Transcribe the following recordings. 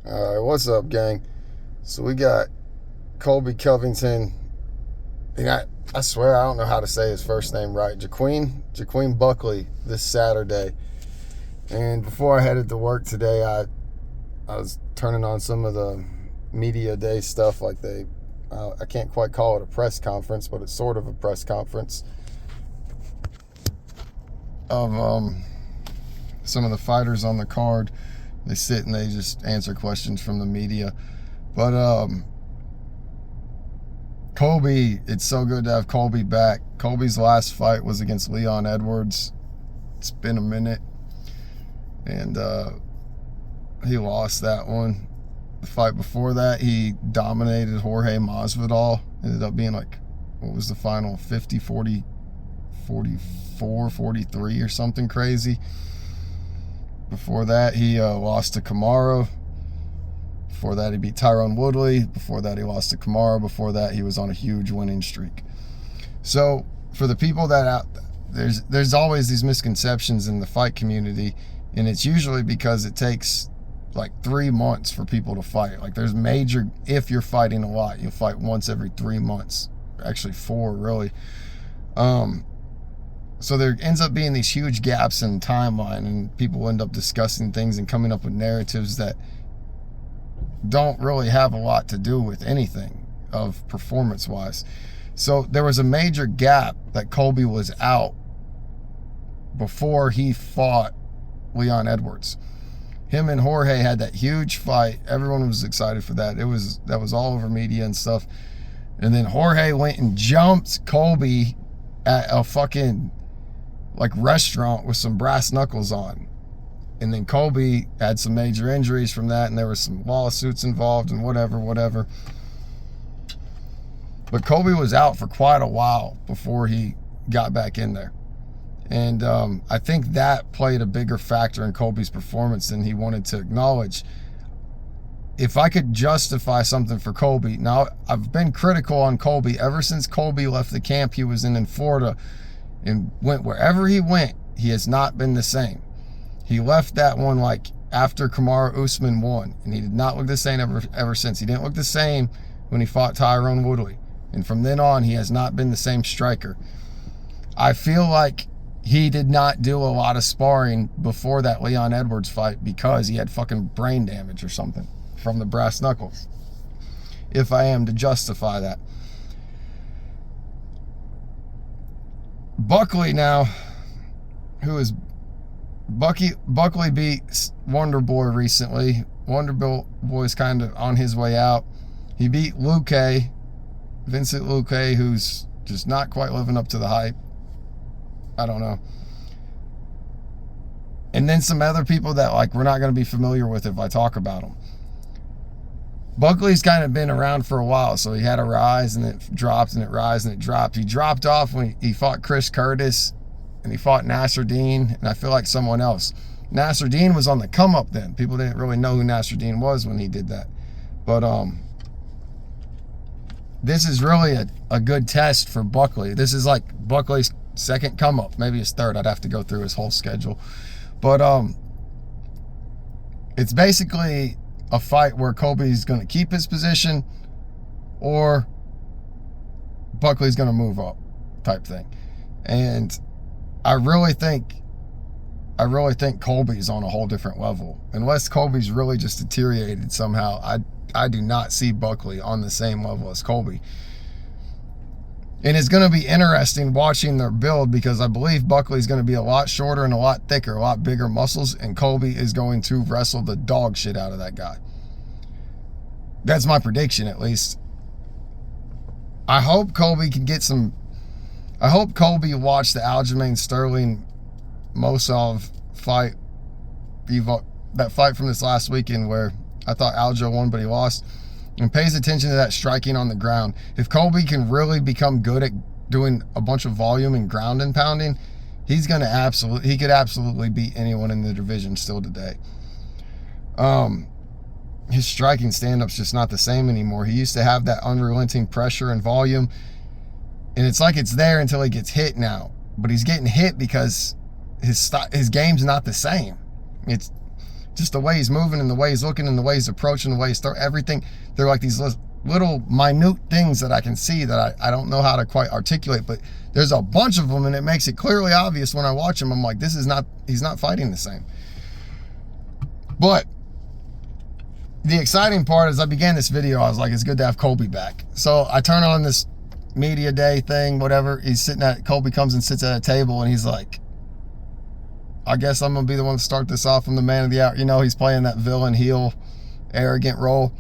Alright, what's up, gang? So we got Colby Covington, and I swear I don't know how to say his first name right. Jaqueen Buckley this Saturday. And before I headed to work today, I was turning on some of the media day stuff. Like I can't quite call it a press conference, but it's sort of a press conference of some of the fighters on the card. They sit and they just answer questions from the media. But Colby, it's so good to have Colby back. Colby's last fight was against Leon Edwards. It's been a minute. And he lost that one. The fight before that, he dominated Jorge Masvidal. Ended up being like, what was the final? 50, 40, 44, 43 or something crazy. Before that, he lost to Kamaru. Before that, he beat Tyron Woodley. Before that, he lost to Kamaru. Before that, he was on a huge winning streak. So for the people that there's always these misconceptions in the fight community, and it's usually because it takes like 3 months for people to fight. Like there's major, if you're fighting a lot, you'll fight once every 3 months. Actually 4, really. So there ends up being these huge gaps in timeline, and people end up discussing things and coming up with narratives that don't really have a lot to do with anything of performance-wise. So there was a major gap that Colby was out before he fought Leon Edwards. Him and Jorge had that huge fight. Everyone was excited for that. That was all over media and stuff. And then Jorge went and jumped Colby at a fucking like restaurant with some brass knuckles on. And then Colby had some major injuries from that, and there were some lawsuits involved and whatever. But Colby was out for quite a while before he got back in there. And I think that played a bigger factor in Colby's performance than he wanted to acknowledge. If I could justify something for Colby, now I've been critical on Colby ever since Colby left the camp he was in Florida and went wherever he went. He has not been the same. He left that one like after Kamaru Usman won, and he did not look the same ever since. He didn't look the same when he fought Tyron Woodley, and from then on he has not been the same striker. I feel like he did not do a lot of sparring before that Leon Edwards fight because he had fucking brain damage or something from the brass knuckles, if I am to justify that. Buckley now, Buckley beat Wonder Boy recently. Wonder Boy's kind of on his way out. He beat Vincent Luque, who's just not quite living up to the hype. I don't know. And then some other people that like we're not going to be familiar with if I talk about them. Buckley's kind of been around for a while, so he had a rise and it dropped and it rise and it dropped. He dropped off when he fought Chris Curtis and he fought Nasruddin and I feel like someone else. Nasruddin was on the come up then. People didn't really know who Nasruddin was when he did that. But this is really a good test for Buckley. This is like Buckley's second come up, maybe his third. I'd have to go through his whole schedule. But it's basically a fight where Colby's going to keep his position or Buckley's going to move up type thing. And I really think Colby's on a whole different level. Unless Colby's really just deteriorated somehow, I do not see Buckley on the same level as Colby. And it's going to be interesting watching their build because I believe Buckley's going to be a lot shorter and a lot thicker, a lot bigger muscles, and Colby is going to wrestle the dog shit out of that guy. That's my prediction, at least. I hope Colby can get some... I hope Colby watched the Aljamain Sterling Mosov fight, that fight from this last weekend where I thought Aljo won but he lost, and pays attention to that striking on the ground. If Colby can really become good at doing a bunch of volume and ground and pounding, he could absolutely beat anyone in the division still today. His striking stand-up's just not the same anymore. He used to have that unrelenting pressure and volume, and it's like it's there until he gets hit now. But he's getting hit because his game's not the same. It's Just the way he's moving and the way he's looking and the way he's approaching, the way he's throwing everything. They're like these little minute things that I can see that I don't know how to quite articulate, but there's a bunch of them, and it makes it clearly obvious when I watch him. I'm like, he's not fighting the same. But the exciting part is I began this video, I was like, it's good to have Colby back. So I turn on this media day thing, whatever. Colby comes and sits at a table, and he's like, I guess I'm going to be the one to start this off. I'm the man of the hour. You know, he's playing that villain, heel, arrogant role.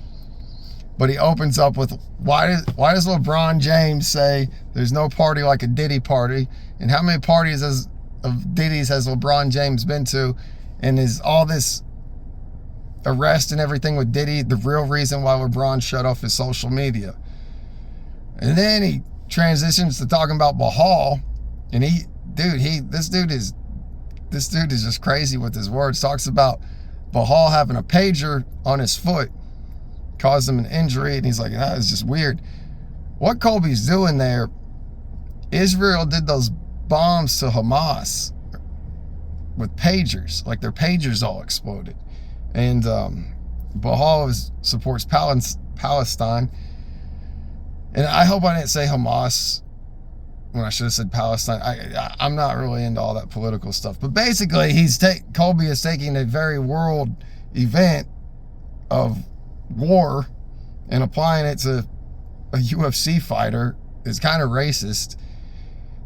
But he opens up with, why does LeBron James say there's no party like a Diddy party? And how many parties of Diddy's has LeBron James been to? And is all this arrest and everything with Diddy the real reason why LeBron shut off his social media? And then he transitions to talking about Bahal. And this dude is just crazy with his words. Talks about Bahal having a pager on his foot caused him an injury, and he's like, that is just weird. What Colby's doing there, Israel did those bombs to Hamas with pagers, like their pagers all exploded. And Bahal supports Palestine. And I hope I didn't say Hamas when I should have said Palestine. I'm not really into all that political stuff. But basically, Colby is taking a very world event of war and applying it to a UFC fighter. Is kind of racist.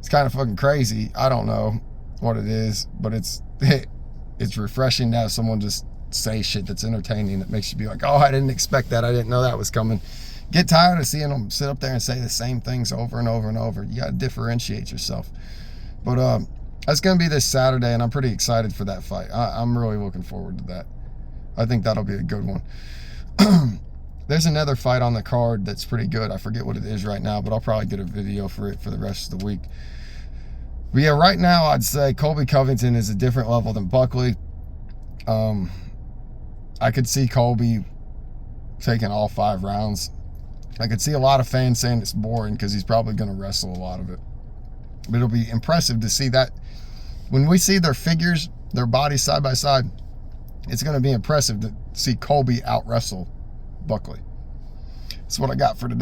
It's kind of fucking crazy. I don't know what it is, but it's refreshing to have someone just say shit that's entertaining, that makes you be like, oh, I didn't expect that. I didn't know that was coming. Get tired of seeing them sit up there and say the same things over and over and over. You got to differentiate yourself. But that's going to be this Saturday, and I'm pretty excited for that fight. I'm really looking forward to that. I think that'll be a good one. There's another fight on the card that's pretty good. I forget what it is right now, but I'll probably get a video for it for the rest of the week. But yeah, right now I'd say Colby Covington is a different level than Buckley. I could see Colby taking all 5 rounds. I could see a lot of fans saying it's boring because he's probably going to wrestle a lot of it. But it'll be impressive to see that. When we see their figures, their bodies side by side, it's going to be impressive to see Colby out-wrestle Buckley. That's what I got for today.